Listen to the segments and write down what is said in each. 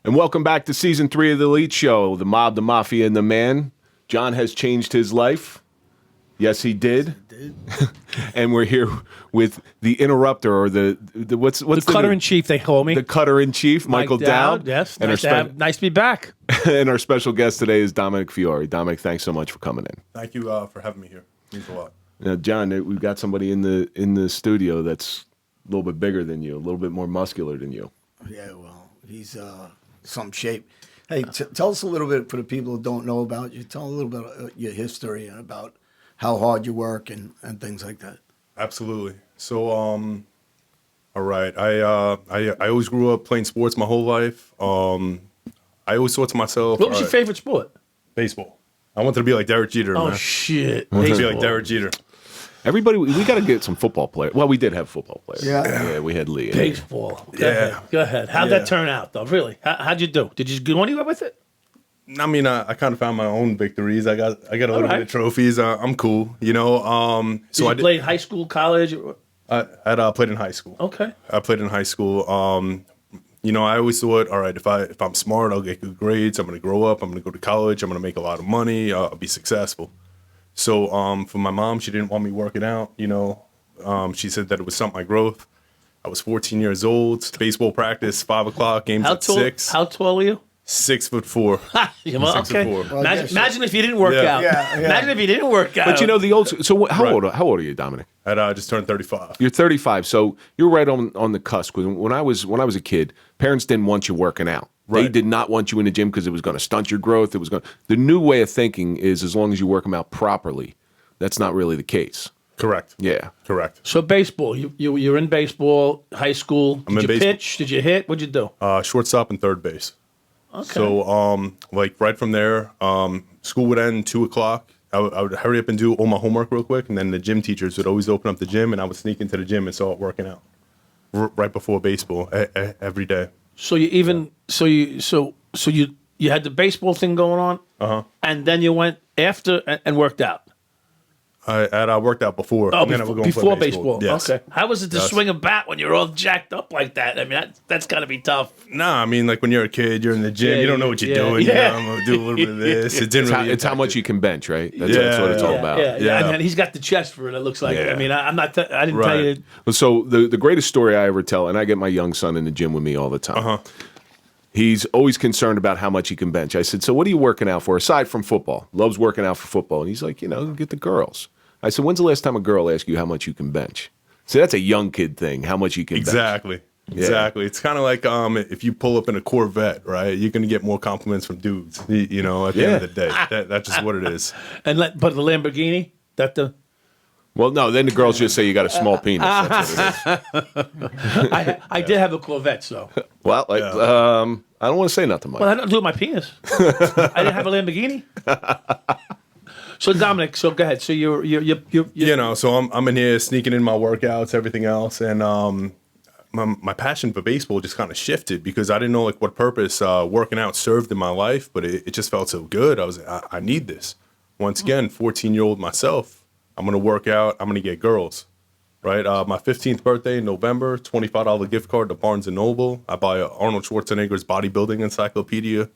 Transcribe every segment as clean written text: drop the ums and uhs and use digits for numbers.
And welcome back to Season 3 of the Elite Show, the mob, the mafia, and the man. John has changed his life. Yes, he did. And we're here with the interrupter, or the what's the cutter-in-chief, they call me. The cutter-in-chief, Michael Dowd. Yes, and nice to be back. And our special guest today is Dominic Fiore. Dominic, thanks so much for coming in. Thank you for having me here. It means a lot. Now, John, we've got somebody in the studio that's a little bit bigger than you, a little bit more muscular than you. Yeah, well, he's some shape. Hey, tell us a little bit for the people who don't know about you. Tell a little bit of your history and about how hard you work and things like that. Absolutely. So, all right. I always grew up playing sports my whole life. I always thought to myself, What was your favorite sport? baseball. I wanted to be like Derek Jeter. Oh, man. shit. I wanted to be Baseball. like Derek Jeter. Everybody, we got to get some football players. Well, we did have football players. Yeah. We had Lee. Baseball. Yeah. Go ahead. How'd Yeah. that turn out, though? Really? How'd you do? Did you go anywhere with it? I mean, I kind of found my own victories. I got a little bit of trophies. I'm cool, you know. Did you play high school, college? I played in high school. Okay. I played in high school. You know, I always thought, all right, if I'm smart, I'll get good grades. I'm going to grow up. I'm going to go to college. I'm going to make a lot of money. I'll be successful. So for my mom, she didn't want me working out. You know, she said that it would stunt my growth. I was 14 years old. Baseball practice, 5 o'clock. Games at 6. How tall were you? 6'4". Well, 6'4". okay. Well, Imagine if you didn't work out. Yeah. Imagine if you didn't work out. But you know the old. So how Right. old are you, Dominic? I just turned 35. You're 35, so you're right on the cusp. When I was a kid, parents didn't want you working out. They Right. did not want you in the gym because it was going to stunt your growth. It was going. The new way of thinking is as long as you work them out properly. That's not really the case. Correct. Yeah. Correct. So baseball, you're in baseball, high school. Did I'm in you baseball. pitch? Did you hit? What'd you do? Shortstop and third base. Okay. So, like right from there, school would end 2 o'clock. I would hurry up and do all my homework real quick, and then the gym teachers would always open up the gym, and I would sneak into the gym and start working out right before baseball every day. So you even so you had the baseball thing going on, and then you went after and worked out. I worked out before. Oh, and then I would go and play before baseball. Yes. Okay. How was it to Yes. swing a bat when you're all jacked up like that? I mean, that's got to be tough. Nah, I mean, like when you're a kid, you're in the gym, Yeah, you don't know what you're yeah, doing. yeah. You know, I'm gonna do a little bit of this. It didn't really. It's how impact much it. you can bench, right? That's what it's all about. Yeah. Yeah. And he's got the chest for it. It looks like. Yeah. I mean, I'm not. I didn't Right. tell you. So the greatest story I ever tell, and I get my young son in the gym with me all the time. He's always concerned about how much he can bench. I said, so what are you working out for, aside from football? Loves working out for football. And he's like, get the girls. I said, when's the last time a girl asked you how much you can bench? So that's a young kid thing, how much you can bench. Exactly. It's kind of like if you pull up in a Corvette, right? You're gonna get more compliments from dudes. You know, at the end of the day, that's just what it is. But the Lamborghini, Well, no, then the girls just say you got a small penis. That's what it is. I did have a Corvette, so. Well, I don't want to say nothing, Mike. Well, I don't do it with my penis. I didn't have a Lamborghini. So Dominic, go ahead. So you're You know, so I'm in here sneaking in my workouts, everything else, and my passion for baseball just kind of shifted because I didn't know like what purpose working out served in my life, but it just felt so good. I was like, I need this. Once again, 14-year-old myself, I'm gonna work out. I'm gonna get girls. Right, my 15th birthday in November, $25 gift card to Barnes & Noble. I buy Arnold Schwarzenegger's bodybuilding encyclopedia,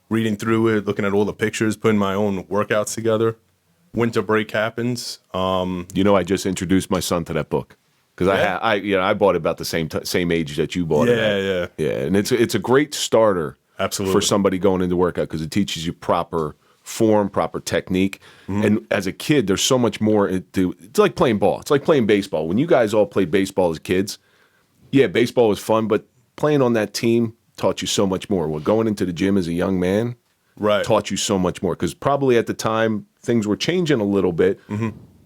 reading through it, looking at all the pictures, putting my own workouts together. Winter break happens. I just introduced my son to that book because I bought it about the same age that you bought it. Yeah. And it's a great starter. Absolutely. For somebody going into workout because it teaches you proper form, proper technique. And as a kid, there's so much more. It's like playing ball. It's like playing baseball. When you guys all played baseball as kids, yeah, baseball was fun, but playing on that team taught you so much more. Well, going into the gym as a young man taught you so much more because probably at the time things were changing a little bit.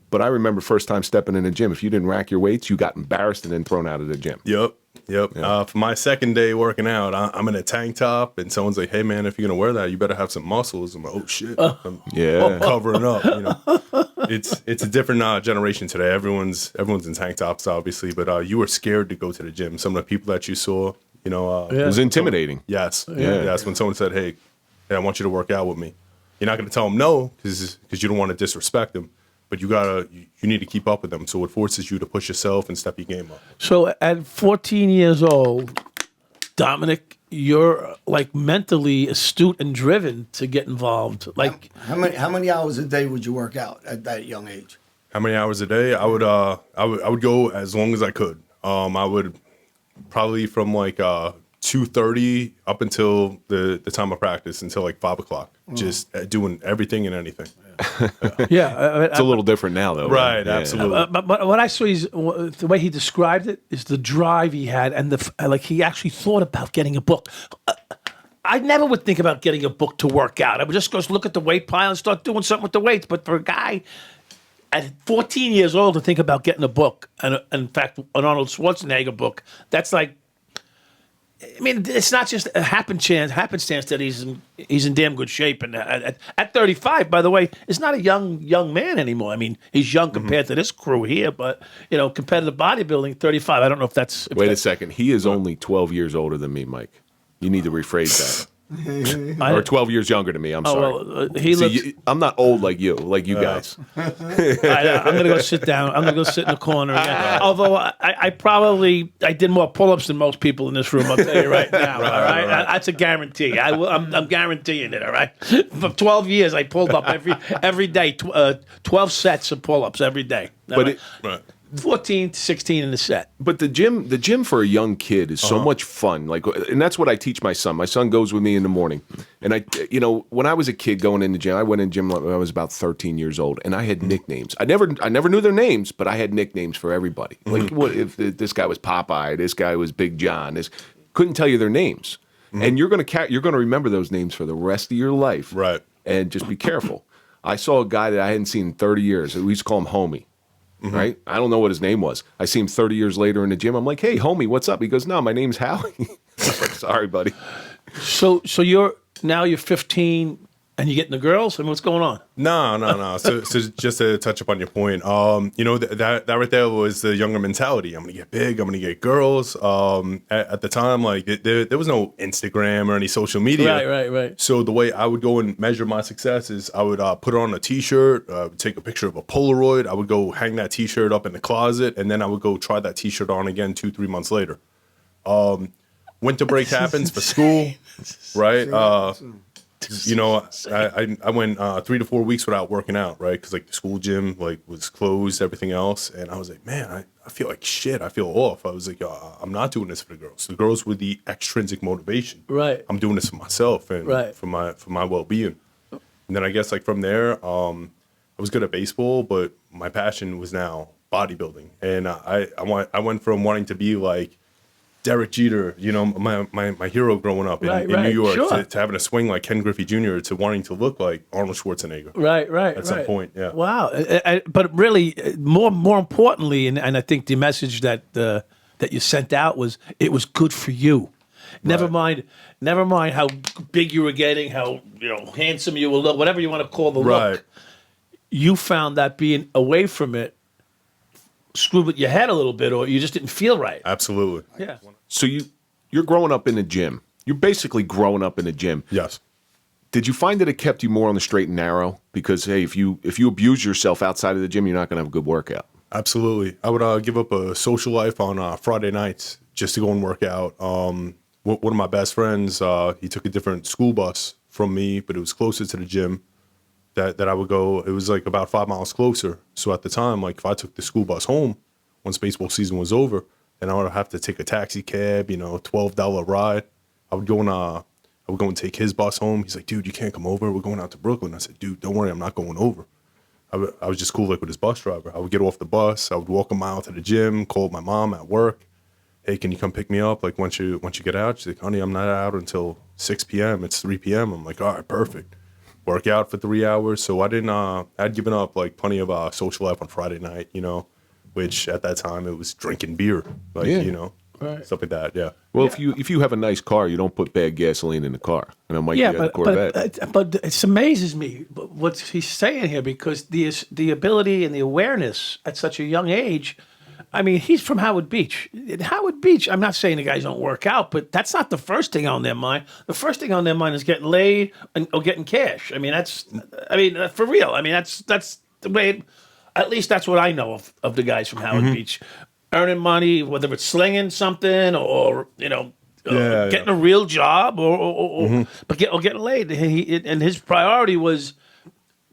But I remember first time stepping in the gym. If you didn't rack your weights, you got embarrassed and then thrown out of the gym. Yep. For my second day working out, I'm in a tank top, and someone's like, "Hey, man, if you're gonna wear that, you better have some muscles." I'm like, "Oh shit!" I'm covering up. You know, it's a different generation today. Everyone's in tank tops, obviously, but you were scared to go to the gym. Some of the people that you saw, it was intimidating. Yes. When someone said, "Hey, I want you to work out with me," you're not gonna tell them no because you don't want to disrespect them. But you need to keep up with them. So it forces you to push yourself and step your game up. So at 14 years old, Dominic you're like mentally astute and driven to get involved. Like, How many hours a day would you work out at that young age? How many hours a day? I would go as long as I could. I would probably from like 2:30 up until the time of practice until like 5 o'clock, just doing everything and anything. yeah, It's a little different now, though. Right, Yeah. absolutely. but what I saw is the way he described it is the drive he had, and like he actually thought about getting a book. I never would think about getting a book to work out. I would just go look at the weight pile and start doing something with the weights. But for a guy at 14 years old to think about getting a book, and in fact, an Arnold Schwarzenegger book, that's like, I mean, it's not just a happenstance that he's in damn good shape. And at 35, by the way, is not a young man anymore. I mean, he's young compared to this crew here, but competitive bodybuilding, 35. I don't know if that's. Wait a second. He is only 12 years older than me, Mike. You need to rephrase that. Or 12 years younger than me. I'm sorry. Well, he looks. I'm not old like you guys. I'm gonna go sit down. I'm gonna go sit in the corner again. Although I did more pull-ups than most people in this room. I'll tell you right now. All right, that's a guarantee. I'm guaranteeing it. All right. For 12 years, I pulled up every day, 12 sets of pull-ups every day. But Right. 14 to 16 in the set. But the gym for a young kid is so much fun. Like, and that's what I teach my son. My son goes with me in the morning. And when I was a kid going in the gym, I went in the gym when I was about 13 years old, and I had nicknames. I never knew their names, but I had nicknames for everybody. Like, what if this guy was Popeye, this guy was Big John, couldn't tell you their names. And you're gonna remember those names for the rest of your life. Right. And just be careful. I saw a guy that I hadn't seen in 30 years. We used to call him Homie. Right? I don't know what his name was. I see him 30 years later in the gym. I'm like, hey, homie, what's up? He goes, no, my name's Howie. I was like, sorry, buddy. So you're 15 and you're getting the girls? I mean, what's going on? No. So just to touch upon your point, that right there was the younger mentality. I'm gonna get big. I'm gonna get girls. At the time, like there was no Instagram or any social media. Right. So the way I would go and measure my success is I would put on a T-shirt, take a picture of a Polaroid. I would go hang that T-shirt up in the closet, and then I would go try that T-shirt on again 2-3 months later. Winter break happens for school, right? I went 3 to 4 weeks without working out, right? Because like the school gym was closed, everything else, and I was like, man, I feel like shit. I feel off. I was like, I'm not doing this for the girls. The girls were the extrinsic motivation. Right. I'm doing this for myself and for my well being. And then I guess like from there, I was good at baseball, but my passion was now bodybuilding, and I went from wanting to be like Derek Jeter, my hero growing up in New York, sure. to having a swing like Ken Griffey Jr., to wanting to look like Arnold Schwarzenegger. Right. At some point, yeah. Wow. But really, more importantly, and I think the message that you sent out was it was good for you. Never mind how big you were getting, how handsome you will look, whatever you want to call the look. You found that being away from it screwed with your head a little bit, or you just didn't feel right. Absolutely. Yeah. So you're growing up in the gym. You're basically growing up in the gym. Yes. Did you find that it kept you more on the straight and narrow? Because, hey, if you abuse yourself outside of the gym, you're not going to have a good workout. Absolutely. I would give up a social life on Friday nights just to go and work out. One of my best friends, he took a different school bus from me, but it was closer to the gym that I would go. It was like about 5 miles closer. So at the time, like if I took the school bus home, once baseball season was over, then I would have to take a taxi cab, $12 ride. I would go and take his bus home. He's like, dude, you can't come over. We're going out to Brooklyn. I said, dude, don't worry, I'm not going over. I was just cool like with his bus driver. I would get off the bus. I would walk a mile to the gym, call my mom at work. Hey, can you come pick me up? Like once you get out, she's like, honey, I'm not out until 6 p.m. It's 3 p.m. I'm like, all right, perfect. Work out for 3 hours. So I'd given up like plenty of social life on Friday night, which at that time it was drinking beer, stuff like that. Yeah. Well, if you have a nice car, you don't put bad gasoline in the car. And I'm like, you got a Corvette. But it amazes me what he's saying here, because the ability and the awareness at such a young age. I mean, he's from Howard Beach. In Howard Beach, I'm not saying the guys don't work out, but that's not the first thing on their mind. The first thing on their mind is getting laid or getting cash. I mean, for real. I mean, that's the way. At least that's what I know of the guys from Howard Beach, earning money, whether it's slinging something or getting a real job or getting laid. And his priority was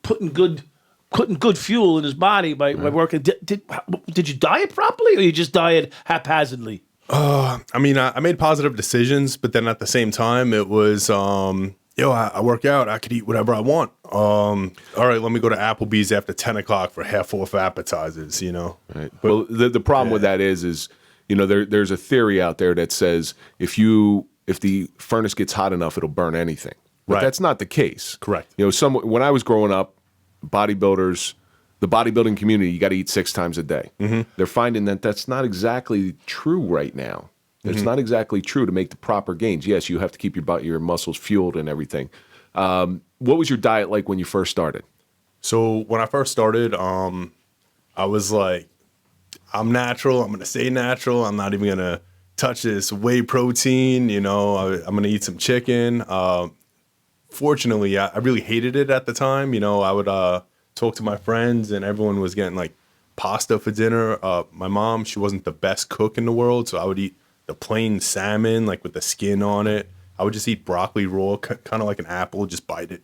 putting good fuel in his body by working. Did you diet properly, or you just diet haphazardly? I mean, I made positive decisions, but then at the same time, it was, I work out. I could eat whatever I want. All right, let me go to Applebee's after 10 o'clock for half off appetizers, Right. But the problem with that is there's a theory out there that says if the furnace gets hot enough, it'll burn anything. But Right. that's not the case. Correct. When I was growing up, bodybuilders, the bodybuilding community, you got to eat 6 times a day. Mm-hmm. They're finding that that's not exactly true right now. It's not exactly true to make the proper gains. Yes, you have to keep your muscles fueled and everything. What was your diet like when you first started? So when I first started, I was like, I'm natural. I'm going to stay natural. I'm not even going to touch this whey protein. I'm going to eat some chicken. Fortunately, I really hated it at the time. I would talk to my friends, and everyone was getting like pasta for dinner. My mom, she wasn't the best cook in the world, so I would eat the plain salmon, like with the skin on it. I would just eat broccoli raw, kind of like an apple, just bite it.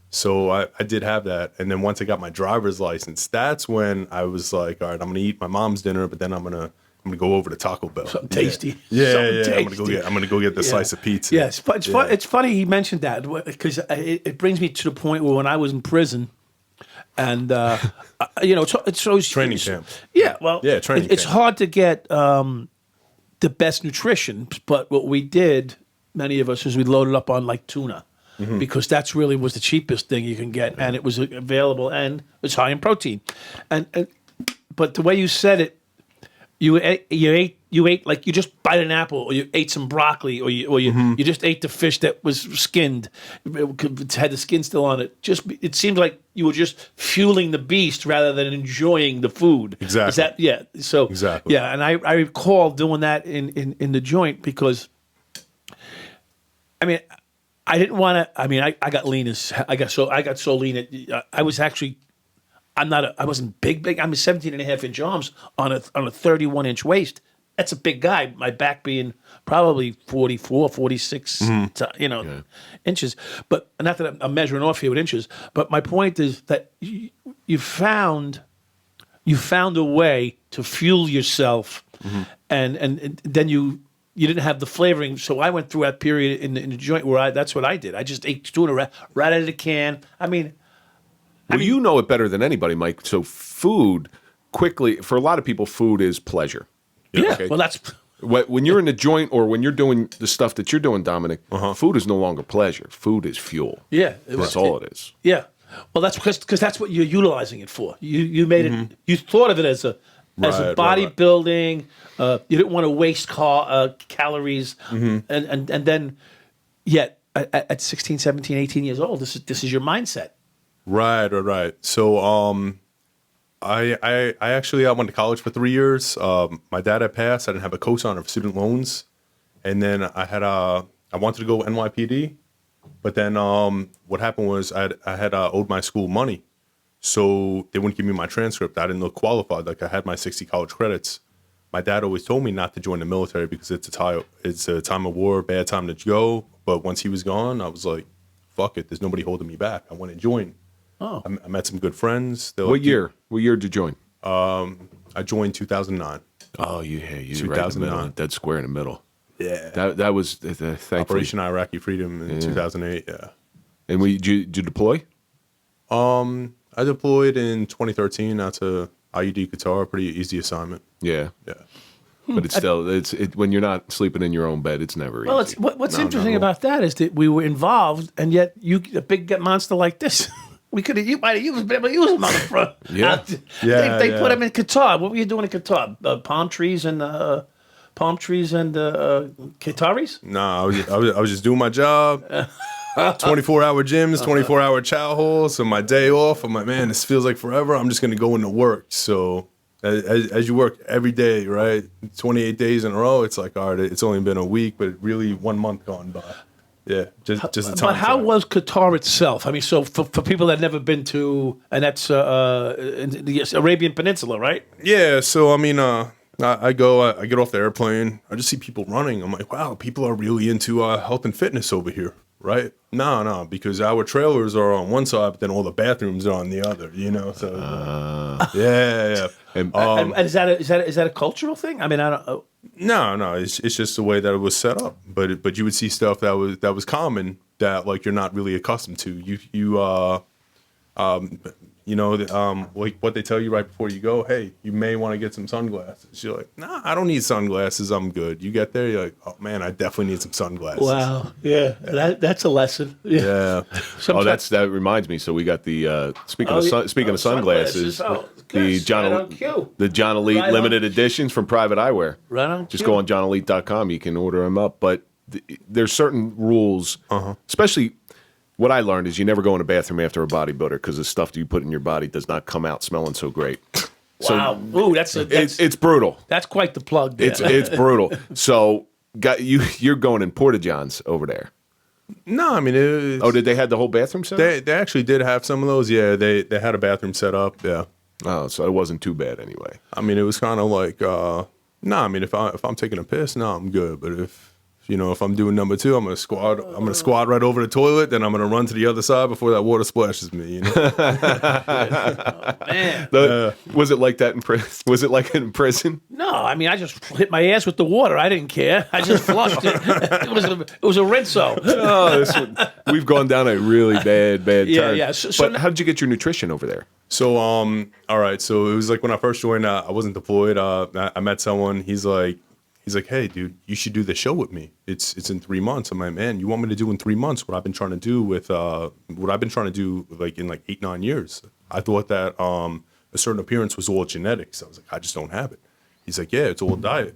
So I did have that. And then once I got my driver's license, that's when I was like, all right, I'm going to eat my mom's dinner, but then I'm going to go over to Taco Bell. Something tasty. Yeah. Tasty. I'm going to go get the slice of pizza. Yeah, it's funny he mentioned that, because it brings me to the point where when I was in prison, and it's always Training camp. Yeah, well, training it's camp. hard to get the best nutrition, but what we did, many of us, is we loaded up on like tuna, because that's really was the cheapest thing you can get, and it was available, and it's high in protein, but the way you said it, you ate like you just bite an apple, or you ate some broccoli, or you just ate the fish that was skinned, it had the skin still on it. It seemed like you were just fueling the beast rather than enjoying the food. Exactly. Is that, yeah? So exactly. Yeah, and I recall doing that in the joint, because, I mean, I didn't want to. I mean, I got lean as I got so lean. I was actually. I wasn't big. I'm 17 and a half inch arms on a 31-inch waist. That's a big guy. My back being probably 44, 46, inches. But not that I'm measuring off here with inches. But my point is that you found a way to fuel yourself, and then you didn't have the flavoring. So I went through that period in the joint where that's what I did. I just ate tuna right out of the can. I mean, you know it better than anybody, Mike. So food, quickly, for a lot of people, food is pleasure. Yeah, Okay? well, that's... When you're in the joint, or when you're doing the stuff that you're doing, Dominic, food is no longer pleasure. Food is fuel. Yeah. That's all it is. Yeah. Well, that's because that's what you're utilizing it for. You made it... You thought of it as a bodybuilding. You didn't want to waste calories. And then, yet, at 16, 17, 18 years old, this is your mindset. Right. So, I actually went to college for 3 years. My dad had passed. I didn't have a cosigner for student loans, and then I wanted to go NYPD, but then what happened was I had owed my school money, so they wouldn't give me my transcript. I didn't look qualified. Like, I had my 60 college credits. My dad always told me not to join the military because it's a time of war, bad time to go. But once he was gone, I was like, fuck it. There's nobody holding me back. I went and joined. Oh. I met some good friends. What year? What year did you join? I joined 2009. Oh, you right in the 2009. middle, dead square in the middle. Yeah. That was thankfully. Operation Iraqi Freedom in 2008. Yeah. And did you deploy? I deployed in 2013 out to IUD Qatar. Pretty easy assignment. Yeah. Yeah. But it's still when you're not sleeping in your own bed, it's never Well, easy. what's interesting about that is that we were involved, and yet a big monster like this. You might have used him on the front. Yeah. They put him in Qatar. What were you doing in Qatar? Palm trees and Qataris? Nah, I was just doing my job. 24-hour gyms, 24-hour chow halls. So my day off, I'm like, man, this feels like forever. I'm just gonna go into work. So as you work every day, right? 28 days in a row. It's like, all right, it's only been a week, but really 1 month gone by. Yeah, just a time. But how was Qatar itself? I mean, so for people that never been to, and that's in the Arabian Peninsula, right? Yeah, so I mean, I get off the airplane. I just see people running. I'm like, wow, people are really into health and fitness over here, right? No, because our trailers are on one side, but then all the bathrooms are on the other. So yeah. And is that a cultural thing? I mean, I don't. No, it's just the way that it was set up. But you would see stuff that was common that like you're not really accustomed to. Like what they tell you right before you go, hey, you may want to get some sunglasses. You're like, nah, I don't need sunglasses. I'm good. You get there, you're like, oh man, I definitely need some sunglasses. Wow, yeah, that's a lesson. Yeah. That reminds me. So we got the speaking of sunglasses, the John Elite Right limited editions from Private Eyewear. Right on. Just go on johnelite.com. You can order them up. But there's certain rules, especially. What I learned is you never go in a bathroom after a bodybuilder because the stuff that you put in your body does not come out smelling so great. Wow. Ooh, it's brutal. That's quite the plug. There. It's brutal. So you're going in porta-johns over there. No, I mean, did they have the whole bathroom set up? They actually did have some of those. Yeah, they had a bathroom set up. Yeah. Oh, so it wasn't too bad anyway. I mean, it was kind of like, I mean, if I'm taking a piss, I'm good. But if I'm doing number 2, I'm gonna squat right over the toilet, then I'm gonna run to the other side before that water splashes me. Man, was it like that in prison? Was it like in prison? no, I mean, I just hit my ass with the water. I didn't care. I just flushed it. It was a rinso. We've gone down a really bad turn. Yeah. But how did you get your nutrition over there? So, all right. So it was like when I first joined, I wasn't deployed. I met someone. He's like, hey, dude, you should do the show with me. It's in 3 months. I'm like, man, you want me to do in 3 months what I've been trying to do like in like 8-9 years. I thought that a certain appearance was all genetics. I was like, I just don't have it. He's like, yeah, it's all diet.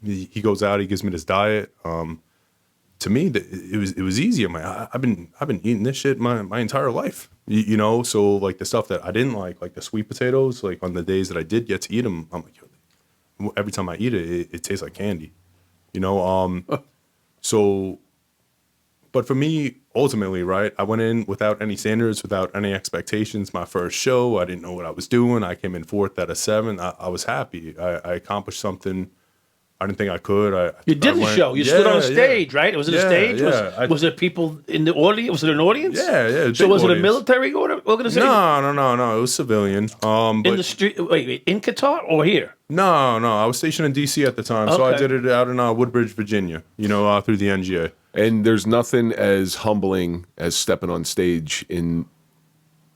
He goes out, he gives me this diet. To me, it was easy. I'm like, I've been eating this shit my entire life. So like the stuff that I didn't like the sweet potatoes, like on the days that I did get to eat them, I'm like, every time I eat it, it tastes like candy, So, but for me, ultimately, right, I went in without any standards, without any expectations. My first show, I didn't know what I was doing. I came in 4th out of 7. I was happy. I accomplished something I didn't think I could. You did the show. You stood on a stage, right? Was it a stage? Yeah. Was it people in the audience? Was it an audience? Yeah. So was it a military organization? No. It was civilian. In the street? Wait, in Qatar or here? No. I was stationed in D.C. at the time, so I did it out in Woodbridge, Virginia. Through the NGA. And there's nothing as humbling as stepping on stage in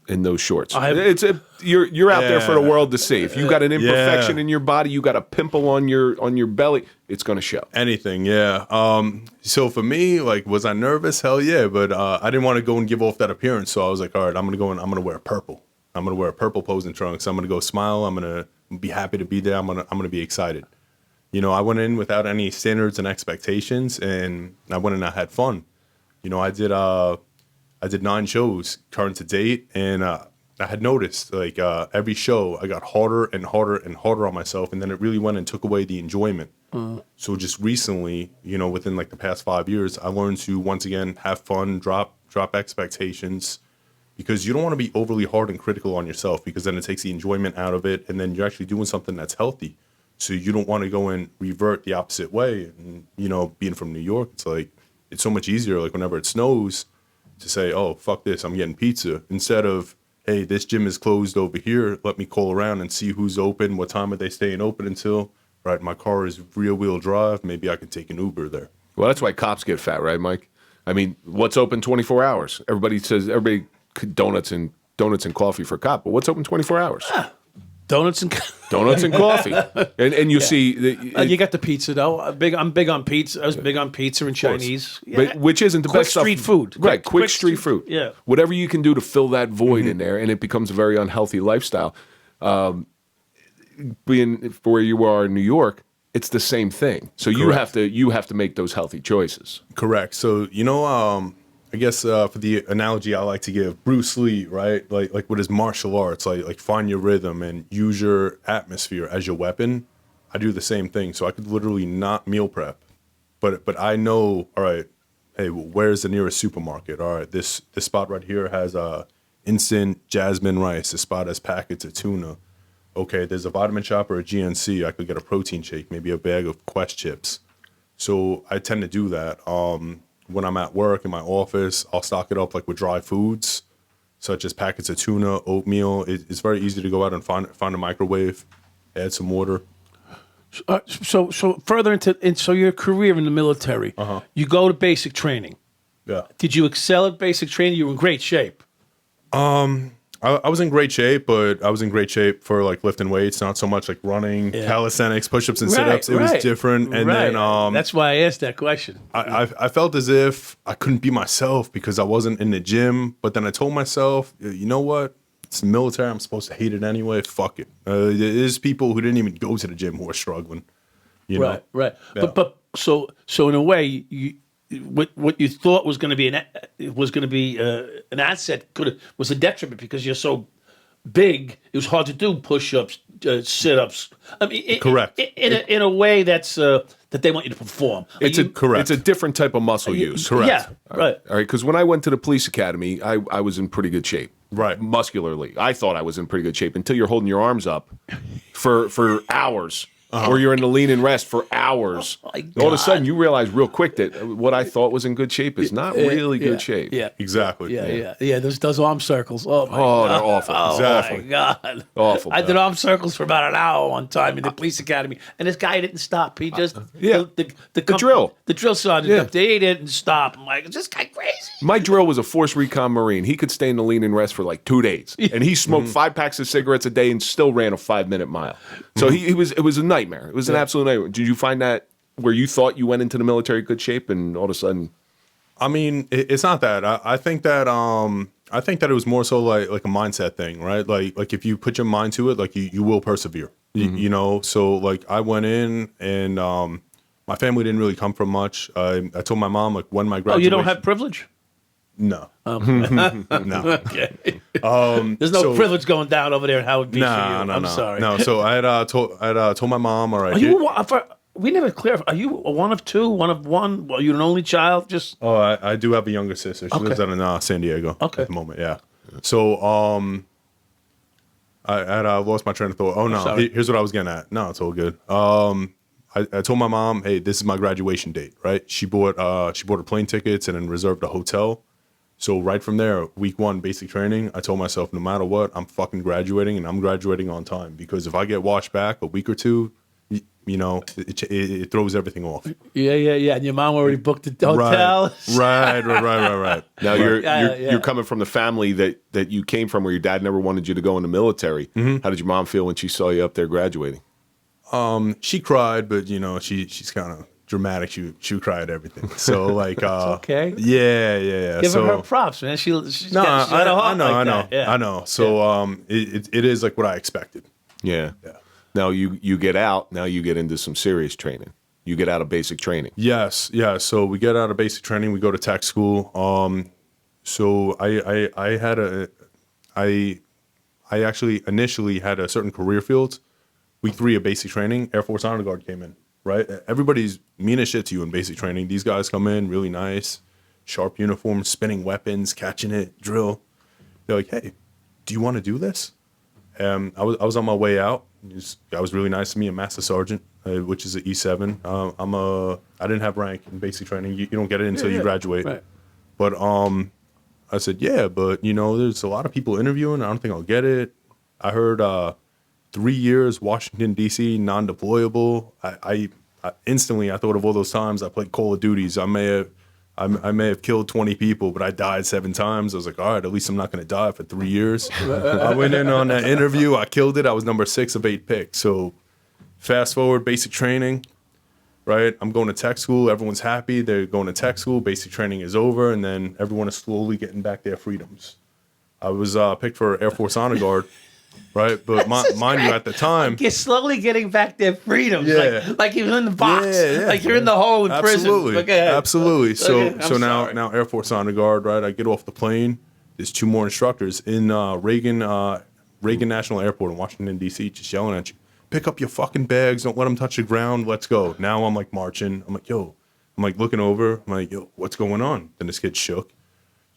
those shorts. You're out there for the world to see. If you got an imperfection in your body, you got a pimple on your belly, it's going to show. Anything, yeah. So for me, like, was I nervous? Hell yeah, but I didn't want to go and give off that appearance. So I was like, all right, I'm going to go and I'm going to wear purple. I'm going to wear purple posing trunks. I'm going to go smile. I'm going to be happy to be there. I'm going to be excited. I went in without any standards and expectations, and I went and I had fun. I did 9 shows current to date, and I had noticed like every show I got harder and harder and harder on myself, and then it really went and took away the enjoyment. So just recently, within like the past 5 years, I learned to once again have fun, drop expectations, because you don't want to be overly hard and critical on yourself, because then it takes the enjoyment out of it, and then you're actually doing something that's healthy. So you don't want to go and revert the opposite way. And being from New York, it's like it's so much easier. Like whenever it snows, to say, oh, fuck this, I'm getting pizza, instead of, hey, this gym is closed over here, let me call around and see who's open, what time are they staying open until, right, my car is rear-wheel drive, maybe I can take an Uber there. Well, that's why cops get fat, right, Mike? I mean, what's open 24 hours? Everybody donuts and coffee for a cop, but what's open 24 hours? Donuts and coffee, and you see you got the pizza though. I'm big on pizza. I was big on pizza and Chinese, but which isn't the quick best stuff. Street food, right? Quick street food. Yeah, whatever you can do to fill that void in there, and it becomes a very unhealthy lifestyle. Being where you are in New York, it's the same thing. So Correct. you have to make those healthy choices. Correct. So I guess for the analogy I like to give, Bruce Lee, right? Like with his martial arts, like find your rhythm and use your atmosphere as your weapon. I do the same thing. So I could literally not meal prep, but I know, all right, hey, where's the nearest supermarket? All right, this spot right here has instant jasmine rice. This spot has packets of tuna. okay, there's a vitamin shop or a GNC. I could get a protein shake, maybe a bag of Quest chips. So I tend to do that. When I'm at work in my office, I'll stock it up like with dry foods, such as packets of tuna, oatmeal. It's very easy to go out and find a microwave, add some water. So further so your career in the military, you go to basic training. Yeah. Did you excel at basic training? You were in great shape. I was in great shape, but I was in great shape for like lifting weights, not so much like running, calisthenics, push-ups, and sit-ups. It was different. And then that's why I asked that question. I felt as if I couldn't be myself because I wasn't in the gym. But then I told myself, you know what? It's the military. I'm supposed to hate it anyway. Fuck it. There's people who didn't even go to the gym who are struggling. You know? Right. Yeah. But so in a way, what you thought was going to be an asset was a detriment because you're so big. It was hard to do push-ups, sit-ups. I mean, correct. In a way that's that they want you to perform. Correct. It's a different type of muscle use. Correct. Yeah, right. All right, because when I went to the police academy, I was in pretty good shape. Right. Muscularly. I thought I was in pretty good shape until you're holding your arms up for hours. Or you're in the lean and rest for hours. Oh my All of a God. sudden, you realize real quick that what I thought was in good shape is not really good shape. Yeah, Exactly. Yeah. Those arm circles. Oh my God. They're awful. Oh Exactly. my God. Awful. I did arm circles for about an hour one time in the police academy, and this guy didn't stop. He just the drill. The drill sergeant. They didn't stop. I'm like, is this guy crazy? My drill was a force recon Marine. He could stay in the lean and rest for like 2 days. And he smoked 5 packs of cigarettes a day and still ran a 5-minute mile. So it was a nightmare. It was an absolute nightmare. Did you find that where you thought you went into the military good shape and all of a sudden? I mean, it's not that. I think that it was more so like a mindset thing, right? Like if you put your mind to it, like you will persevere. You know. So like I went in and my family didn't really come from much. I told my mom like when my graduation. Oh, you don't have privilege? No. No. Okay. There's no privilege going down over there in Howard Beach. I'm sorry. No. So I had told my mom, all right. Are you? We never clarified. Are you one of two? One of one? Are you an only child? Just. Oh, I do have a younger sister. She lives out in San Diego at the moment. Yeah. So I had lost my train of thought. Oh no, here's what I was getting at. No, it's all good. I told my mom, hey, this is my graduation date, right? She bought her plane tickets and then reserved a hotel. So right from there, week 1, basic training, I told myself, no matter what, I'm fucking graduating, and I'm graduating on time. Because if I get washed back a week or two, you know, it throws everything off. Yeah. And your mom already booked the hotel. Right. Now you're coming from the family that you came from where your dad never wanted you to go in the military. How did your mom feel when she saw you up there graduating? She cried, but you know, she's kind of dramatic. She would cry at everything. So like, It's okay. Yeah. Give her props, man. She's No, got a heart I like that. I know. So it is like what I expected. Yeah. Now you get out. Now you get into some serious training. You get out of basic training. Yes. So we get out of basic training. We go to tech school. So I actually initially had a certain career field. Week 3 of basic training, Air Force Honor Guard came in. Right, everybody's mean as shit to you in basic training. These guys come in really nice, sharp uniforms, spinning weapons, catching it, drill. They're like, hey, do you want to do this? I was on my way out. This guy was really nice to me, a master sergeant, which is an E7. I didn't have rank in basic training. You don't get it until you graduate. Right. But I said, yeah, but you know, there's a lot of people interviewing. I don't think I'll get it. I heard 3 years, Washington, D.C., non-deployable. I instantly thought of all those times I played Call of Duties. I may have killed 20 people, but I died 7 times. I was like, all right, at least I'm not going to die for 3 years. I went in on that interview. I killed it. I was number 6 of 8 picks. So fast forward, basic training, right? I'm going to tech school. Everyone's happy. They're going to tech school. Basic training is over, and then everyone is slowly getting back their freedoms. I was picked for Air Force Honor Guard. Right, but mind you, at the time, you're slowly getting back their freedoms. Like he was in the box, like you're in the hole in prison. Absolutely. So sorry. now Air Force Honor Guard. Right, I get off the plane. There's 2 more instructors in Reagan National Airport in Washington D.C. just yelling at you, pick up your fucking bags. Don't let them touch the ground. Let's go. Now I'm like marching. I'm like looking over. I'm like, yo, what's going on? Then this kid shook.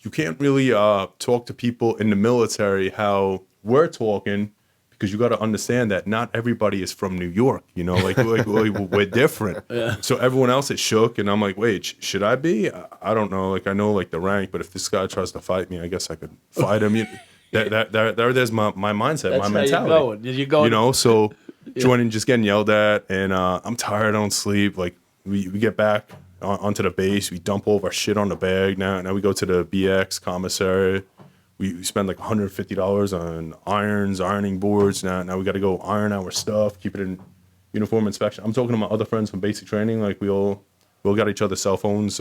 You can't really talk to people in the military how we're talking because because you got to understand that not everybody is from New York. You know, like we're different. So everyone else is shook, and I'm like, wait, should I be? I don't know. Like I know like the rank, but if this guy tries to fight me, I guess I could fight him. There's my mindset, That's my how mentality. you're going. You know, so joining, just getting yelled at, and I'm tired. I don't sleep. Like we get back onto the base, we dump all of our shit on the bag. Now we go to the BX commissary. We spend like $150 on irons, ironing boards. Now we got to go iron our stuff, keep it in uniform inspection. I'm talking to my other friends from basic training. Like we all got each other's cell phones.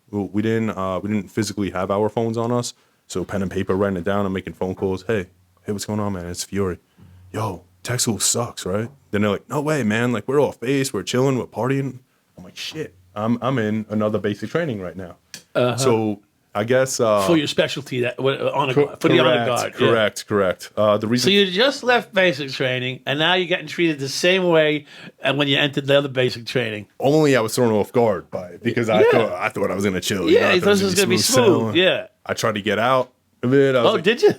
We didn't physically have our phones on us, so pen and paper, writing it down and making phone calls. Hey, what's going on, man? It's Fiore. Yo, tech school sucks, right? Then they're like, no way, man. Like we're all face, we're chilling, we're partying. I'm like, shit. I'm in another basic training right now. So I guess for your specialty for the honor guard. Correct. The reason. So you just left basic training, and now you're getting treated the same way and when you entered the other basic training. Only I was thrown off guard by it because I thought I was gonna chill. Yeah, this was gonna be smooth. Yeah. I tried to get out of it. Did you?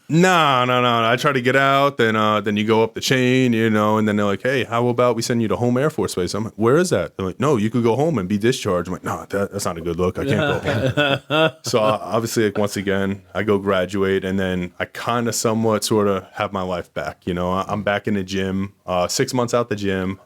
No. I tried to get out. Then you go up the chain, you know, and then they're like, hey, how about we send you to home Air Force Base? I'm like, where is that? They're like, no, you could go home and be discharged. I'm like, no, that's not a good look. I can't go home. So obviously, like, once again, I go graduate, and then I kind of somewhat sort of have my life back. You know, I'm back in the gym, 6 months out the gym.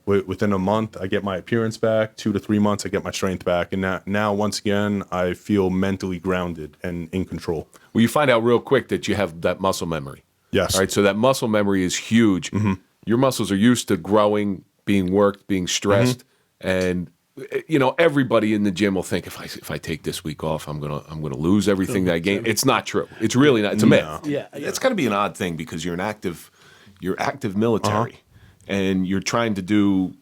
Within a month, I get my appearance back. 2 to 3 months, I get my strength back. And now once again, I feel mentally grounded and in control. Well, you find out real quick that you have that muscle memory. Yes. All right, so that muscle memory is huge. Mm-hmm. Your muscles are used to growing, being worked, being stressed. Mm-hmm. And, you know, everybody in the gym will think, if I take this week off, I'm gonna lose everything that I gained. It's not true. It's really not. It's a myth. Yeah. It's got to be an odd thing because you're active military. And you're trying to do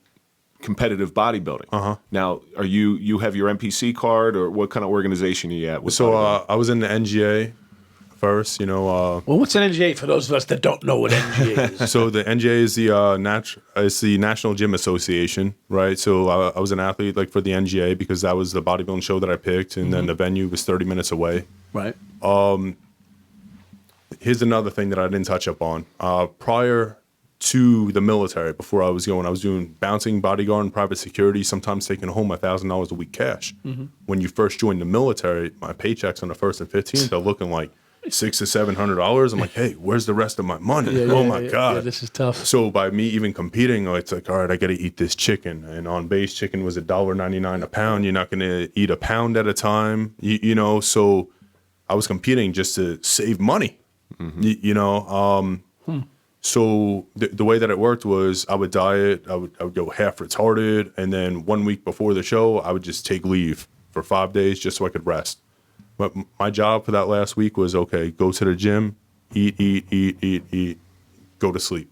competitive bodybuilding. Now, are you have your NPC card, or what kind of organization are you at? With I was in the NGA first, you know. Well, what's an NGA for those of us that don't know what NGA is? So the NGA is the National Gym Association, right? So I was an athlete like for the NGA because that was the bodybuilding show that I picked, and then the venue was 30 minutes away. Right. Here's another thing that I didn't touch up on. Prior to the military, before I was doing bouncing, bodyguard, and private security, sometimes taking home $1,000 a week cash. Mm-hmm. When you first join the military, my paychecks on the 1st and 15th are looking like $600 to $700. I'm like, hey, where's the rest of my money? My God. Yeah, this is tough. So by me even competing, it's like, all right, I got to eat this chicken. And on base, chicken was $1.99 a pound. You're not going to eat a pound at a time, you know. So I was competing just to save money, you know. So the way that it worked was I would diet, I would go half retarded, and then 1 week before the show, I would just take leave for 5 days just so I could rest. But my job for that last week was, okay, go to the gym, eat, go to sleep.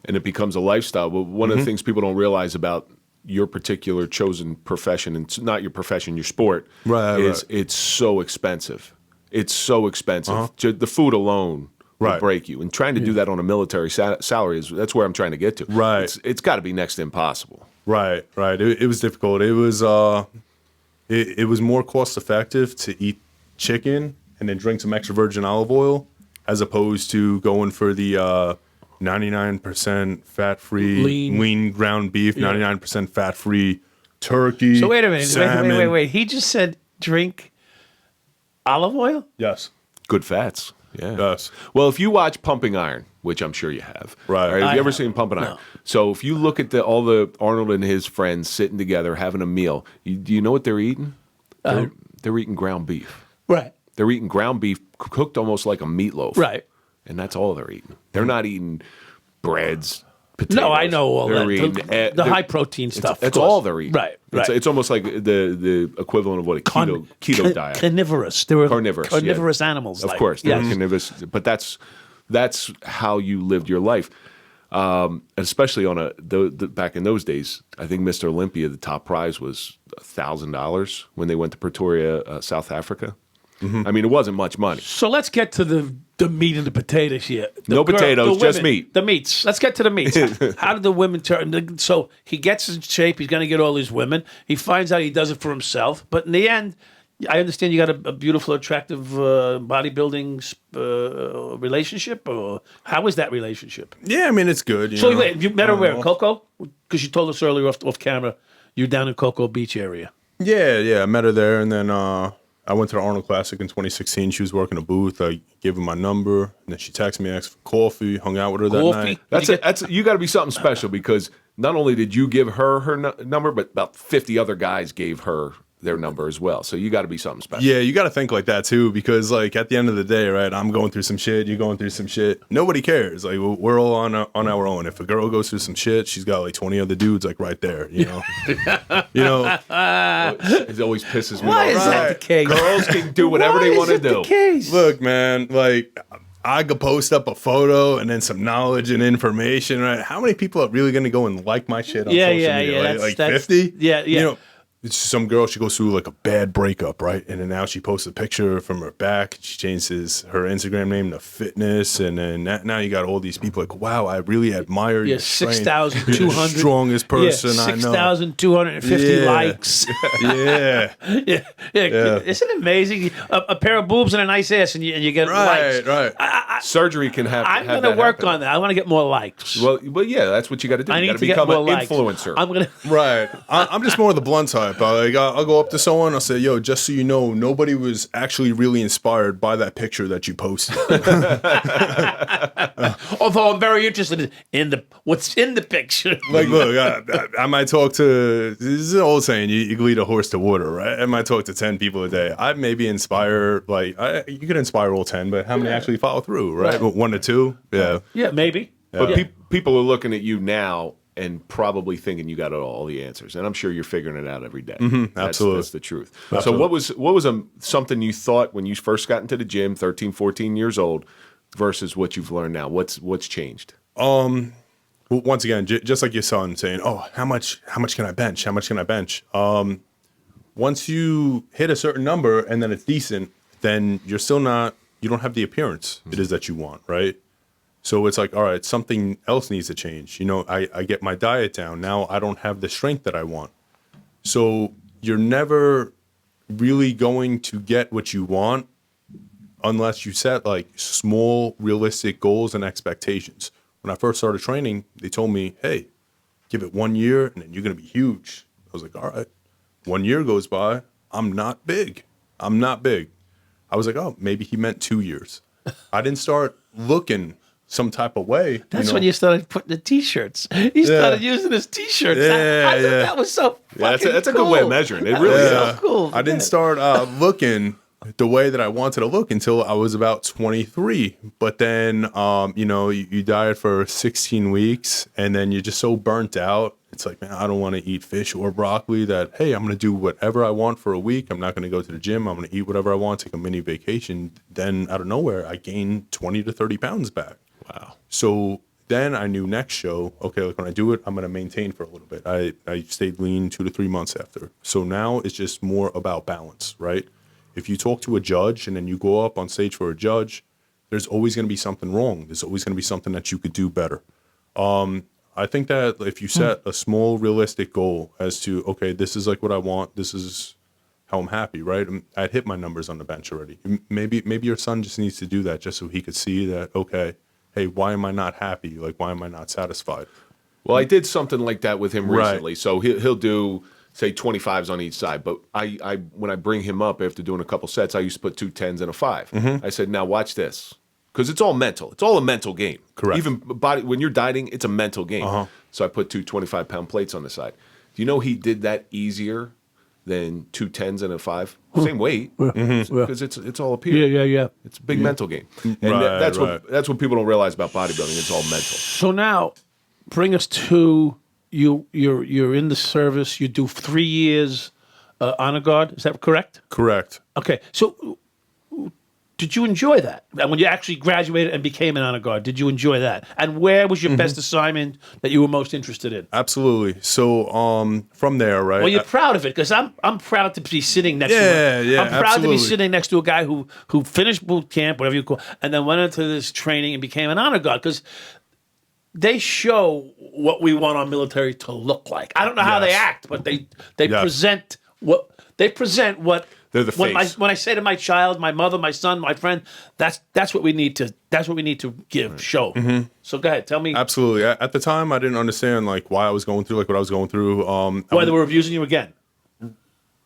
And it becomes a lifestyle. But one of the things people don't realize about your particular chosen profession, and it's not your profession, your sport, it's so expensive. It's so expensive. The food alone will break you. And trying to do that on a military salary, that's where I'm trying to get to. Right. It's got to be next to impossible. Right. It was difficult. It was it was more cost effective to eat chicken and then drink some extra virgin olive oil as opposed to going for the 99% fat-free lean ground beef, 99% fat-free turkey. So wait a minute. Salmon. Wait. He just said drink olive oil? Yes. Good fats. Yeah. Yes. Well, if you watch Pumping Iron, which I'm sure you have, right? Have you ever seen Pumping Iron? So if you look at all the Arnold and his friends sitting together having a meal, do you know what they're eating? They're eating ground beef. Right. They're eating ground beef cooked almost like a meatloaf. Right. And that's all they're eating. They're not eating breads, potatoes. No, I know all they're that. Eating, the high protein stuff. That's all they're eating. Right. It's almost like the equivalent of what a keto diet. Carnivorous. They were carnivorous animals. Of course, they're carnivorous. But that's how you lived your life. Especially on back in those days, I think Mr. Olympia, the top prize was $1,000 when they went to Pretoria, South Africa. I mean, it wasn't much money. So let's get to the meat and the potatoes here. Potatoes, just meat. The meats. Let's get to the meats. How did the women turn? So he gets in shape. He's going to get all these women. He finds out he does it for himself. But in the end, I understand you got a beautiful, attractive bodybuilding relationship. Or how is that relationship? Yeah, I mean, it's good. You So know? wait, you met her On and where? off. Cocoa? Because you told us earlier off camera, you're down in Cocoa Beach area. Yeah, I met her there, and then I went to the Arnold Classic in 2016. She was working a booth. I gave her my number, and then she texted me, asked for coffee, hung out with her that Coffee? night. That's you got to be something special because not only did you give her number, but about 50 other guys gave her their number as well. So you got to be something special. Yeah, you got to think like that too, because like at the end of the day, right? I'm going through some shit. You're going through some shit. Nobody cares. Like we're all on our own. If a girl goes through some shit, she's got like 20 other dudes like right there. You know, It always pisses me Why off. is that the case? Girls can do whatever they want to do. The case? Look, man, like I could post up a photo and then some knowledge and information, right? How many people are really going to go and like my shit on social media? Like 50? Yeah. You know, it's some girl, she goes through like a bad breakup, right? And then now she posts a picture from her back. She changes her Instagram name to Fitness. And then now you got all these people like, wow, I really admire your strength. 6,200. You're the strongest person I know. 6,250 likes. Yeah. yeah. Isn't it amazing? A pair of boobs and a nice ass, and you get likes. Right. Surgery can happen. I'm going to work on that. I want to get more likes. Well, yeah, that's what you got to do. I You need got to to get become more an likes. influencer. I'm going to. Right. I'm just more of the blunt type. I'll go up to someone. I'll say, "Yo, just so you know, nobody was actually really inspired by that picture that you posted." Although I'm very interested in what's in the picture. Like, look, I might talk to. This is an old saying: you can lead a horse to water, right? I might talk to 10 people a day. I maybe inspire you could inspire all 10, but how many actually follow through, right? 1 to 2, yeah. Yeah, maybe. But people are looking at you now and probably thinking you got all the answers, and I'm sure you're figuring it out every day. absolutely. That's the truth. So what was something you thought when you first got into the gym, 13, 14 years old, versus what you've learned now? What's changed? Well, once again, just like your son saying, "Oh, how much can I bench? How much can I bench?" Once you hit a certain number and then it's decent, then you're still not. You don't have the appearance it is that you want, right? So it's like, all right, something else needs to change. You know, I get my diet down. Now I don't have the strength that I want. So you're never really going to get what you want unless you set like small, realistic goals and expectations. When I first started training, they told me, hey, give it 1 year and then you're going to be huge. I was like, all right. 1 year goes by. I'm not big. I was like, oh, maybe he meant 2 years. I didn't start looking some type of way. That's when you started putting the T-shirts. He started using his T-shirts. I thought that was so fucking that's a cool. good way of measuring it. It really is. So cool. I didn't start looking the way that I wanted to look until I was about 23. But then, you diet for 16 weeks and then you're just so burnt out. It's like, man, I don't want to eat fish or broccoli that, hey, I'm going to do whatever I want for a week. I'm not going to go to the gym. I'm going to eat whatever I want, take a mini vacation. Then out of nowhere, I gained 20 to 30 pounds back. Wow. So then I knew next show, okay, like when I do it, I'm going to maintain for a little bit. I stayed lean 2 to 3 months after. So now it's just more about balance, right? If you talk to a judge and then you go up on stage for a judge, there's always going to be something wrong. There's always going to be something that you could do better. I think that if you set a small, realistic goal as to, okay, this is like what I want, this is how I'm happy, right? I'd hit my numbers on the bench already. Maybe your son just needs to do that just so he could see that, okay, hey, why am I not happy? Like, why am I not satisfied? Well, I did something like that with him Right. recently. So he'll do, say, 25s on each side. But I when I bring him up after doing a couple sets, I used to put 2 10s and a 5. I said, now watch this. Because it's all mental. It's all a mental game. Correct. Even when you're dieting, it's a mental game. So I put 2 25-pound plates on the side. Do you know he did that easier than 2 10s and a 5? Same weight. Because it's all up here. Yeah. It's a big mental game. And Right, that's right. what people don't realize about bodybuilding. It's all mental. So now, bring us to you. You're in the service. You do 3 years honor guard. Is that correct? Correct. Okay. So, did you enjoy that? And when you actually graduated and became an honor guard, did you enjoy that? And where was your best assignment that you were most interested in? Absolutely. So from there, right? Well, you're proud of it because I'm proud to be sitting next to him. Yeah, I'm proud to be absolutely. sitting next to a guy who finished boot camp, whatever you call, and then went into this training and became an honor guard because they show what we want our military to look like. I don't know how they Yes. act, but they Yes. present what They're the face. When I say to my child, my mother, my son, my friend, that's what we need to give, show. So go ahead, tell me Absolutely. At the time, I didn't understand like why I was going through like what I was going through. why they were abusing you again.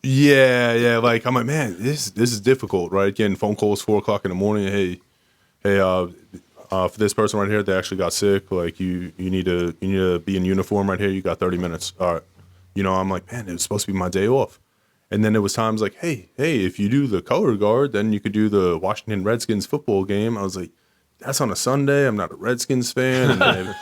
Yeah. Like I'm like, man, this is difficult, right? Getting phone calls 4 o'clock in the morning. Hey, for this person right here, they actually got sick. Like you need to be in uniform right here. You got 30 minutes. All right. I'm like, man, it was supposed to be my day off. And then there was times like, hey, if you do the color guard, then you could do the Washington Redskins football game. I was like, that's on a Sunday. I'm not a Redskins fan. And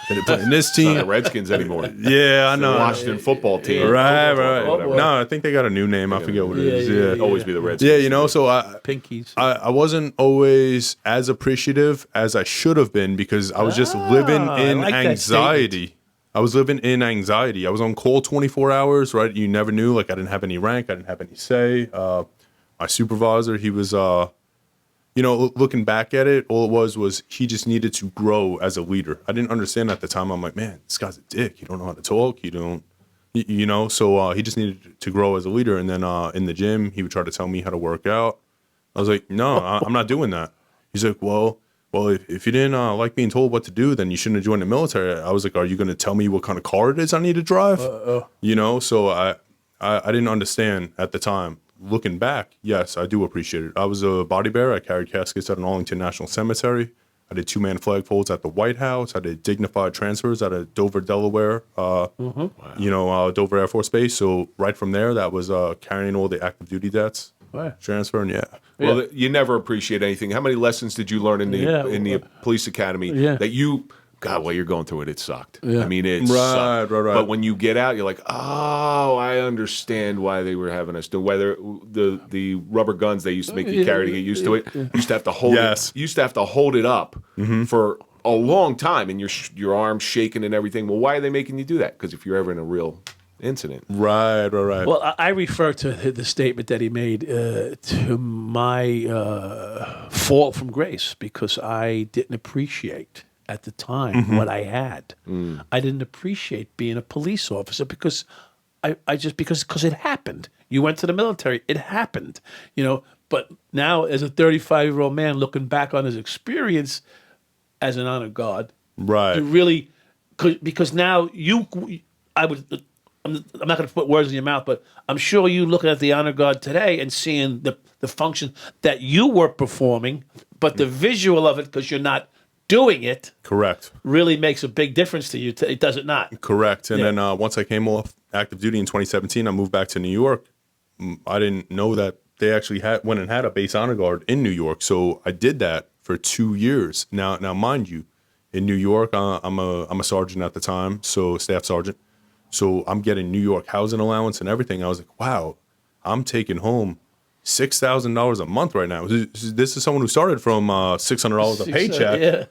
they're playing this team. Not the Redskins anymore. Yeah, I know. The Washington football team. Right. Whatever. No, I think they got a new name. I forget what it is. Yeah. Always be the Redskins. Yeah, so Pinkies. I wasn't always as appreciative as I should have been because I was just living in like that anxiety. I was living in anxiety. I was on call 24 hours, right? You never knew. Like, I didn't have any rank. I didn't have any say. My supervisor, he was, looking back at it, all it was he just needed to grow as a leader. I didn't understand at the time. I'm like, man, this guy's a dick. You don't know how to talk. You don't, so he just needed to grow as a leader. And then in the gym, he would try to tell me how to work out. I was like, no, I'm not doing that. He's like, well, if you didn't like being told what to do, then you shouldn't have joined the military. I was like, are you going to tell me what kind of car it is I need to drive? So I didn't understand at the time. Looking back, yes, I do appreciate it. I was a body bearer. I carried caskets at an Arlington National Cemetery. I did 2-man flagpoles at the White House. I did dignified transfers at a Dover, Delaware, Dover Air Force Base. So right from there, that was carrying all the active duty debts, transferring, Well, you never appreciate anything. How many lessons did you learn in the police academy that you, God, while you're going through it, it sucked. I mean, it sucked. Right. But when you get out, you're like, oh, I understand why they were having us do. Whether the rubber guns they used to make you carry to get used to it, you used to have to hold it. You used to have to hold it up for a long time, and your arms shaking and everything. Well, why are they making you do that? Because if you're ever in a real incident. Right. Well, I refer to the statement that he made to my fall from grace because I didn't appreciate at the time what I had. I didn't appreciate being a police officer because because it happened. You went to the military, it happened, But now, as a 35-year-old man looking back on his experience as an honor guard, right? You really, because now I'm not going to put words in your mouth, but I'm sure you looking at the honor guard today and seeing the function that you were performing, but the visual of it, because you're not doing it, correct, really makes a big difference to you. Does it not? Correct. And then once I came off active duty in 2017, I moved back to New York. I didn't know that they actually went and had a base honor guard in New York, so I did that for 2 years. Now, mind you, in New York, I'm a sergeant at the time, so staff sergeant. So I'm getting New York housing allowance and everything. I was like, wow, I'm taking home $6,000 a month right now. This is someone who started from $600 a paycheck,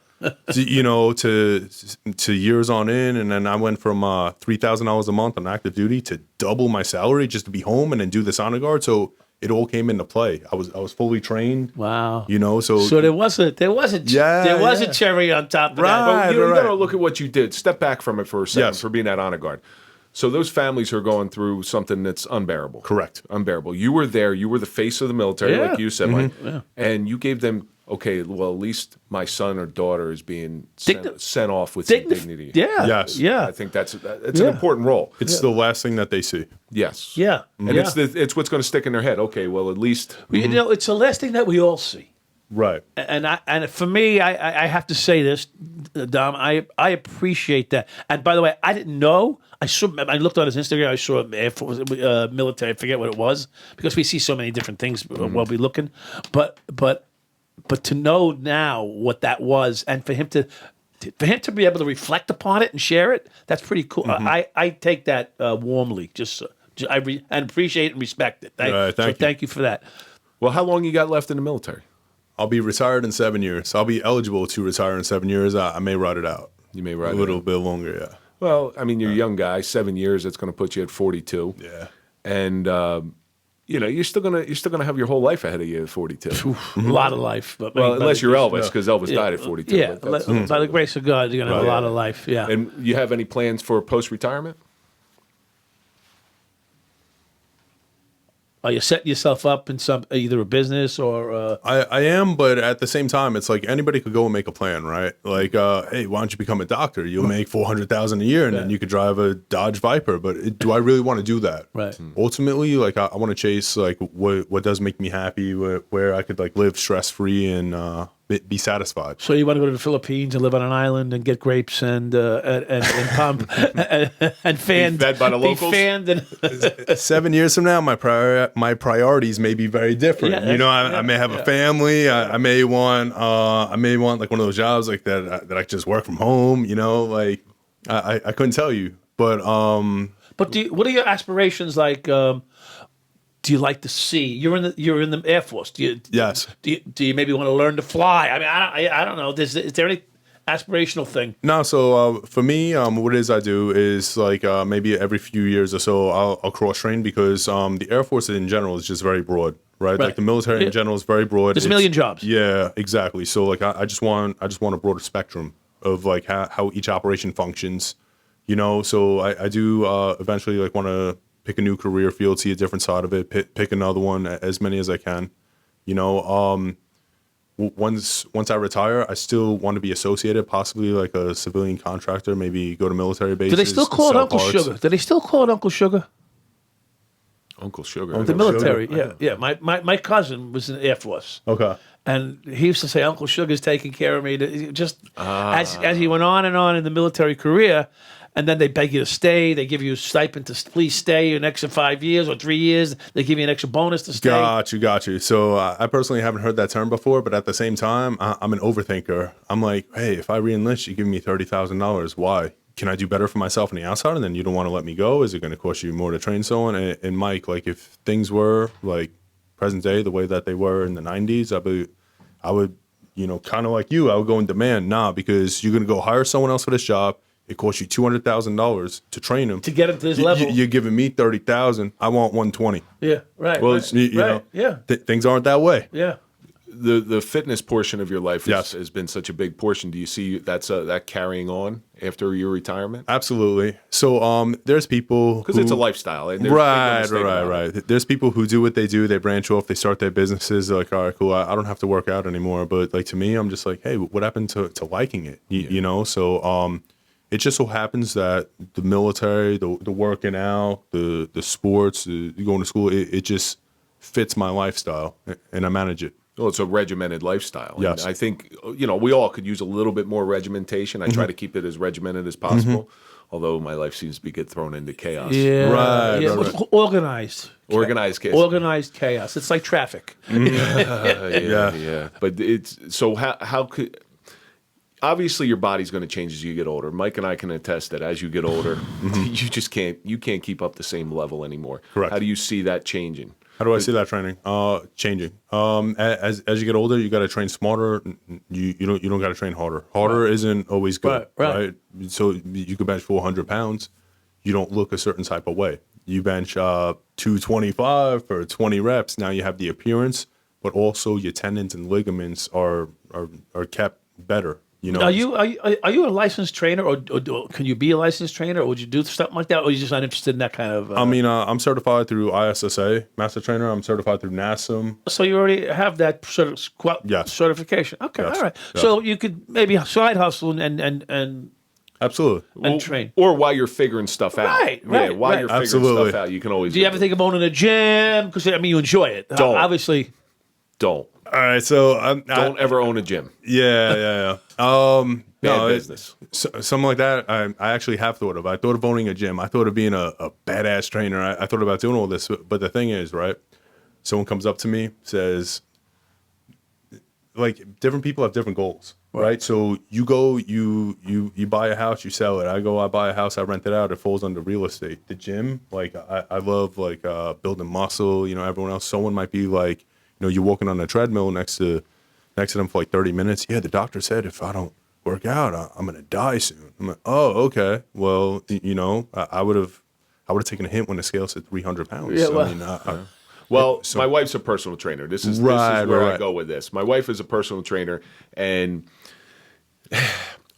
to years on in, and then I went from $3,000 a month on active duty to double my salary just to be home and then do this honor guard. So it all came into play. I was fully trained. Wow. So there was a cherry on top of that. But you got to look at what you did. Step back from it for a second for being that honor guard. So those families are going through something that's unbearable. Correct. Unbearable. You were there. You were the face of the military, like you said, Mike. And you gave them, okay, well, at least my son or daughter is being sent off with some dignity. Yeah. Yes. Yeah. I think it's an important role. It's the last thing that they see. Yes. Yeah. And it's what's going to stick in their head. Okay, well, at least. It's the last thing that we all see. Right. And for me, I have to say this, Dom, I appreciate that. And by the way, I didn't know. I looked on his Instagram. I saw Air Force, military. I forget what it was because we see so many different things while we looking. But to know now what that was, and for him to be able to reflect upon it and share it, that's pretty cool. I take that warmly. And appreciate and respect it. Thank you for that. Well, how long you got left in the military? I'll be retired in 7 years. I'll be eligible to retire in 7 years. I may ride it out. You may ride it out. A little bit longer, yeah. Well, I mean, you're a young guy. 7 years, that's going to put you at 42. Yeah. And you're still gonna have your whole life ahead of you at 42. A lot of life. But unless you're Elvis, because Elvis died at 42. Yeah, by the grace of God, you're going to have a lot of life. Yeah. And you have any plans for post-retirement? Are you setting yourself up in some either a business or? I am, but at the same time, it's like anybody could go and make a plan, right? Like, hey, why don't you become a doctor? You'll make $400,000 a year, and then you could drive a Dodge Viper. But do I really want to do that? Right. Ultimately, like, I want to chase like what does make me happy, where I could like live stress free and be satisfied. So you want to go to the Philippines and live on an island and get grapes and pump and fanned, Be fed by the locals? Be fanned and 7 years from now, my priorities may be very different. Yeah, You know, I may have a family. I may want like one of those jobs like that I just work from home. You know, like I couldn't tell you, but But what are your aspirations like? Do you like the sea? You're in the Air Force. Yes. Do you maybe want to learn to fly? I mean, I don't know. Is there any aspirational thing? No, so for me, what it is I do is like maybe every few years or so I'll cross train because the Air Force in general is just very broad, right? Like the military in general is very broad. There's a million jobs. Yeah, exactly. So like I just want a broader spectrum of like how each operation functions, you know. So I do eventually like want to pick a new career field, see a different side of it, pick another one, as many as I can, you know. Once I retire, I still want to be associated, possibly like a civilian contractor, maybe go to military bases. Do they still call it sell Uncle parts. Sugar? Do they still call it Uncle Sugar? Uncle Sugar. The military, Sugar. yeah. My cousin was in the Air Force. Okay. And he used to say, Uncle Sugar's taking care of me. Just as he went on and on in the military career, and then they beg you to stay. They give you a stipend to please stay an extra 5 years or 3 years. They give you an extra bonus to stay. Got you. So I personally haven't heard that term before, but at the same time, I'm an overthinker. I'm like, hey, if I re-enlist, you give me $30,000. Why? Can I do better for myself on the outside? And then you don't want to let me go? Is it going to cost you more to train someone? And Mike, like if things were like present day, the way that they were in the 90s, I would, you know, kind of like you, I would go in demand. Nah, because you're going to go hire someone else for this job. It costs you $200,000 to train him. To get him to this level. You're giving me $30,000. I want $120. Yeah, right. Well, right, you know, yeah. Things aren't that way. Yeah. The fitness portion of your life Yes. has been such a big portion. Do you see that carrying on after your retirement? Absolutely. So there's people Because it's a lifestyle. There's make no Right. mistake about it. There's people who do what they do. They branch off. They start their businesses. They're like, all right, cool. I don't have to work out anymore. But like to me, I'm just like, hey, what happened to liking it? You know. So it just so happens that the military, the working out, the sports, going to school, it just fits my lifestyle, and I manage it. Well, it's a regimented lifestyle. And Yes. I think, you know, we all could use a little bit more regimentation. I try to keep it as regimented as possible, although my life seems to get thrown into chaos. Yeah. Right, Yeah. right. Organized. Organized chaos. Organized chaos. It's like traffic. Yeah. But it's so how could obviously your body's going to change as you get older. Mike and I can attest that as you get older, you just can't keep up the same level anymore. Correct. How do you see that changing? How do I see that training? Changing. As you get older, you got to train smarter. You don't got to train harder. Harder isn't always good, Right. So you could bench 400 pounds. You don't look a certain type of way. You bench 225 for 20 reps. Now you have the appearance, but also your tendons and ligaments are kept better. You know. Are you a licensed trainer, or can you be a licensed trainer, or would you do something like that, or are you just not interested in that kind of? I mean, I'm certified through ISSA, Master Trainer. I'm certified through NASM. So you already have that sort of Yes. certification. Okay, Yes. all right. Yes. So you could maybe side hustle and Absolutely. train. Or while you're figuring stuff out. Right, Yeah, right, while right. you're figuring Absolutely. stuff out, you can always Do you ever think of owning a gym? Because I mean, you enjoy it. Don't. Obviously. Don't. All right. So Don't ever own a gym. Yeah. Bad business. Something like that. I actually have thought of. I thought of owning a gym. I thought of being a badass trainer. I thought about doing all this. But the thing is, right? Someone comes up to me, says, like, different people have different goals, right? So you go, you buy a house, you sell it. I buy a house, I rent it out. It falls under real estate. The gym, like, I love like building muscle. You know, everyone else. Someone might be like, you know, you're walking on a treadmill next to them for like 30 minutes. Yeah, the doctor said if I don't work out, I'm gonna die soon. I'm like, oh, okay. Well, you know, I would have taken a hint when the scale said 300 pounds. Yeah, well- I mean, Well, my wife's a personal trainer. This is where I Right. go with this. My wife is a personal trainer, and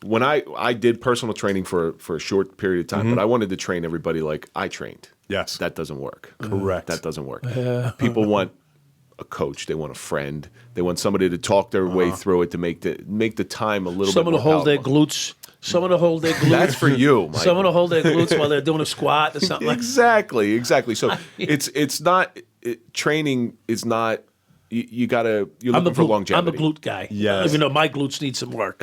when I did personal training for a short period of time, but I wanted to train everybody like I trained. Yes. That doesn't work. Correct. That doesn't work. People want a coach. They want a friend. They want somebody to talk their way through it to make the time a little Someone bit to more hold their palatable. glutes. Someone to hold their glutes. That's for you, Mike. Someone to hold their glutes while they're doing a squat or something like that. Exactly. So it's not training is not. You're looking for longevity. I'm a glute guy. Yes. Even though my glutes need some work.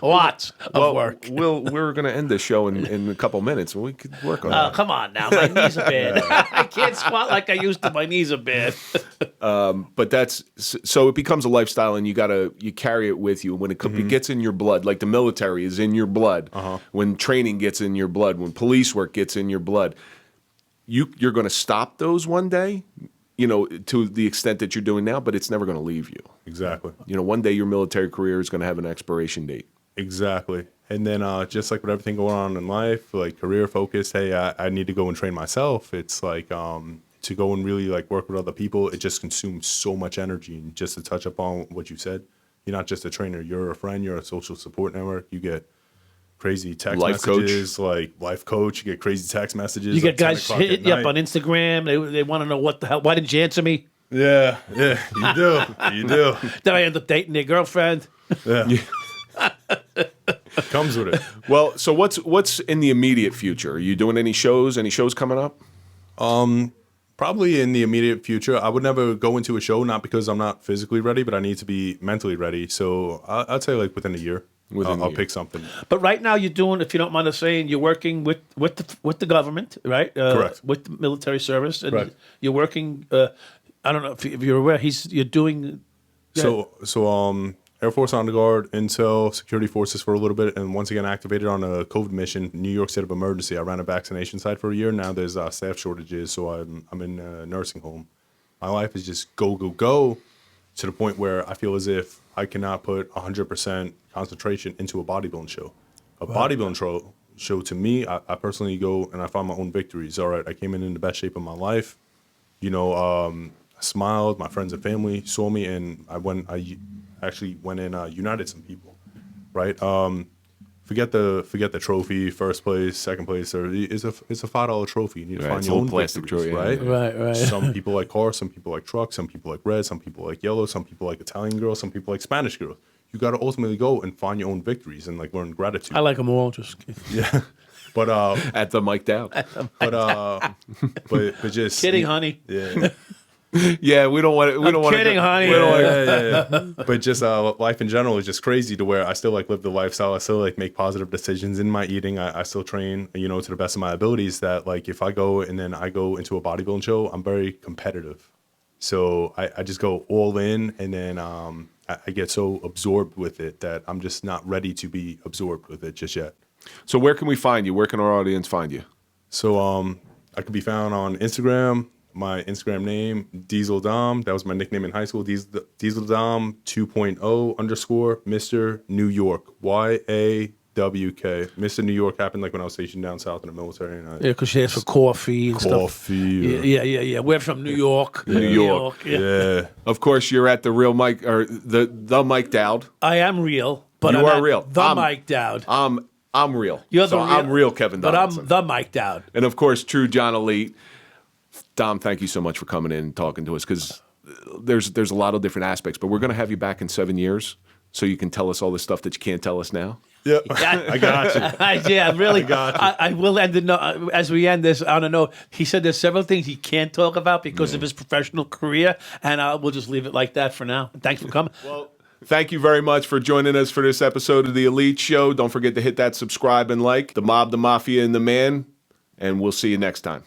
Lots of work. We're going to end this show in a couple minutes. We could work on that. Come on now. My knees are bad. I can't squat like I used to. My knees are bad. But that's so it becomes a lifestyle, and you carry it with you when it gets in your blood. Like the military is in your blood. When training gets in your blood, when police work gets in your blood, you're going to stop those one day. To the extent that you're doing now, but it's never going to leave you. Exactly. One day your military career is going to have an expiration date. Exactly. And then just like with everything going on in life, like career focus, hey, I need to go and train myself. It's like to go and really like work with other people, it just consumes so much energy. And just to touch upon what you said, you're not just a trainer, you're a friend, you're a social support network. You get crazy text messages, like life coach. You get crazy text messages. You get like guys hitting you up on Instagram. They want to know what the hell. Why didn't you answer me? Yeah, you do. You do. Then I end up dating their girlfriend. Yeah. Comes with it. Well, so what's in the immediate future? Are you doing any shows? Any shows coming up? Probably in the immediate future. I would never go into a show, not because I'm not physically ready, but I need to be mentally ready. So I'd say like within a year. I'll pick something. But right now you're doing, if you don't mind us saying, you're working with the government, right? Correct. With the military service, and Correct. you're working. I don't know if you're aware. You're doing. So Air Force on the guard, Intel, security forces for a little bit, and once again activated on a COVID mission, New York state of emergency. I ran a vaccination site for a year. Now there's staff shortages, so I'm in a nursing home. My life is just go to the point where I feel as if I cannot put 100% concentration into a bodybuilding show. A bodybuilding show to me, I personally go and I find my own victories. All right, I came in the best shape of my life. I smiled. My friends and family saw me, and I actually went and united some people. Right? Forget the trophy, first place, second place. It's a $5 trophy. You need to find your own plastic victories, trophy, Right. Some people like cars, some people like trucks, some people like red, some people like yellow, some people like Italian girls, some people like Spanish girls. You got to ultimately go and find your own victories and like learn gratitude. I like them all. Just Yeah, but At the Mike Dowd. but just kidding, honey. Yeah, Yeah, we don't want to. We don't want to. Kidding, honey. yeah. But just life in general is just crazy to where I still like live the lifestyle. I still like make positive decisions in my eating. I still train, to the best of my abilities. That like if I go and then I go into a bodybuilding show, I'm very competitive. So I just go all in, and then I get so absorbed with it that I'm just not ready to be absorbed with it just yet. So where can we find you? Where can our audience find you? So I can be found on Instagram. My Instagram name, Diesel Dom. That was my nickname in high school. Diesel Dom 2.0 _ Mr. New York. YAWK. Mr. New York happened like when I was stationed down south in the military. And Yeah, because she asked for coffee and stuff. Coffee. Yeah. We're from New York. New York. Yeah. Of course, you're at the real Mike or the Mike Dowd. I am real, but You I'm are not real. The Mike Dowd. I'm real. You're so the real, I'm real Kevin but Donaldson. I'm the Mike Dowd. And of course, true John Alite. Dom, thank you so much for coming in and talking to us because there's a lot of different aspects, but we're going to have you back in 7 years so you can tell us all the stuff that you can't tell us now. Yep. I got you. Yeah, really. got you. I will end it as we end this on a note. He said there's several things he can't talk about because of his professional career, and we'll just leave it like that for now. Thanks for coming. Well, thank you very much for joining us for this episode of The Elite Show. Don't forget to hit that subscribe and like. The Mob, the Mafia, and the Man, and we'll see you next time.